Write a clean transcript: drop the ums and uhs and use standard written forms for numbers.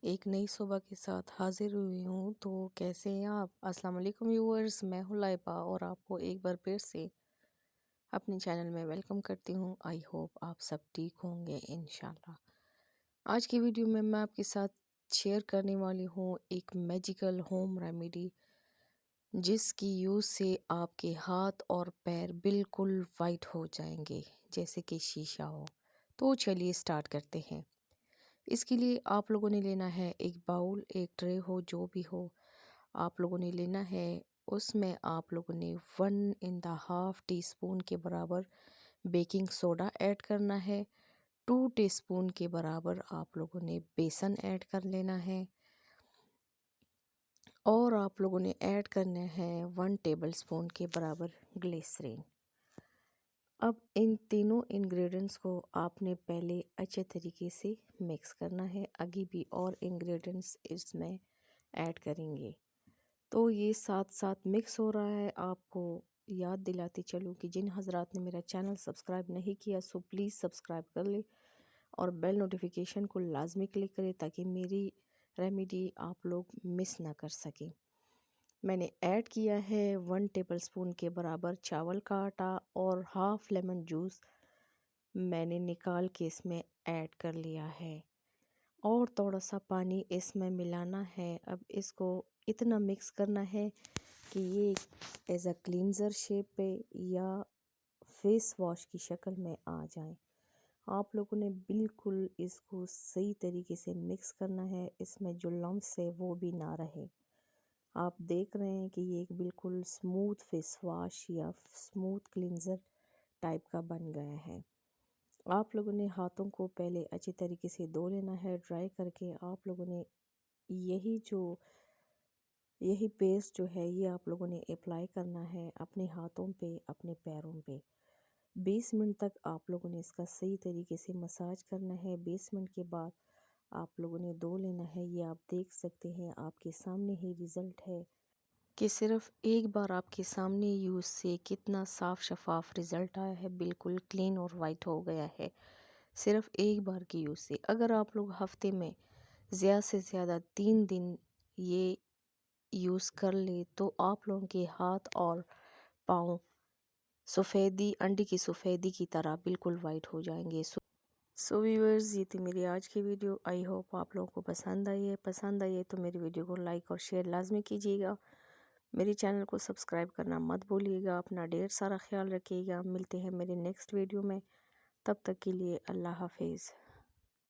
एक नई सुबह के साथ हाजिर हुई हूँ। तो कैसे हैं आप? अस्सलाम वालेकुम व्यूअर्स, मैं हूँ लाइबा और आपको एक बार फिर से अपने चैनल में वेलकम करती हूँ। आई होप आप सब ठीक होंगे इंशाल्लाह। आज की वीडियो में मैं आपके साथ शेयर करने वाली हूँ एक मैजिकल होम रेमेडी, जिसकी यूज़ से आपके हाथ और पैर बिल्कुल वाइट हो जाएंगे जैसे कि शीशा हो। तो चलिए स्टार्ट करते हैं। इसके लिए आप लोगों ने लेना है एक बाउल, एक ट्रे हो जो भी हो, आप लोगों ने लेना है। उसमें आप लोगों ने 1.5 टीस्पून के बराबर बेकिंग सोडा ऐड करना है। 2 टीस्पून के बराबर आप लोगों ने बेसन ऐड कर लेना है और आप लोगों ने ऐड करना है 1 टेबलस्पून के बराबर ग्लिसरीन। अब इन तीनों इंग्रेडिएंट्स को आपने पहले अच्छे तरीके से मिक्स करना है। आगे भी और इंग्रेडिएंट्स इसमें ऐड करेंगे। तो ये साथ साथ मिक्स हो रहा है। आपको याद दिलाती चलूँ कि जिन हजरात ने मेरा चैनल सब्सक्राइब नहीं किया सो प्लीज़ सब्सक्राइब कर ले और बेल नोटिफिकेशन को लाजमी क्लिक करें ताकि मेरी रेमेडी आप लोग मिस ना कर सकें। मैंने ऐड किया है 1 टेबलस्पून के बराबर चावल का आटा और हाफ लेमन जूस मैंने निकाल के इसमें ऐड कर लिया है और थोड़ा सा पानी इसमें मिलाना है। अब इसको इतना मिक्स करना है कि ये एज अ क्लींजर शेप पे या फेस वॉश की शक्ल में आ जाए। आप लोगों ने बिल्कुल इसको सही तरीके से मिक्स करना है, इसमें जो लम्स है वो भी ना रहे। आप देख रहे हैं कि ये एक बिल्कुल स्मूथ फेस वॉश या स्मूथ क्लींजर टाइप का बन गया है। आप लोगों ने हाथों को पहले अच्छी तरीके से धो लेना है ड्राई करके। आप लोगों ने यही पेस्ट जो है ये आप लोगों ने अप्लाई करना है अपने हाथों पे, अपने पैरों पे। 20 मिनट तक आप लोगों ने इसका सही तरीके से मसाज करना है। 20 मिनट के बाद आप लोगों ने धो लेना है। ये आप देख सकते हैं आपके सामने ही रिज़ल्ट है कि सिर्फ एक बार आपके सामने यूज़ से कितना साफ़ शफाफ रिज़ल्ट आया है। बिल्कुल क्लीन और वाइट हो गया है सिर्फ एक बार की यूज़ से। अगर आप लोग हफ्ते में ज़्यादा से ज़्यादा 3 दिन ये यूज़ कर ले तो आप लोगों के हाथ और पाँव सफ़ेदी, अंडे की सफ़ेदी की तरह बिल्कुल वाइट हो जाएंगे। सो व्यूअर्स, ये थी मेरी आज की वीडियो। आई होप आप लोगों को पसंद आई है। पसंद आई है तो मेरी वीडियो को लाइक और शेयर लाजमी कीजिएगा। मेरे चैनल को सब्सक्राइब करना मत भूलिएगा। अपना ढेर सारा ख्याल रखिएगा। मिलते हैं मेरे नेक्स्ट वीडियो में। तब तक के लिए अल्लाह हाफिज़।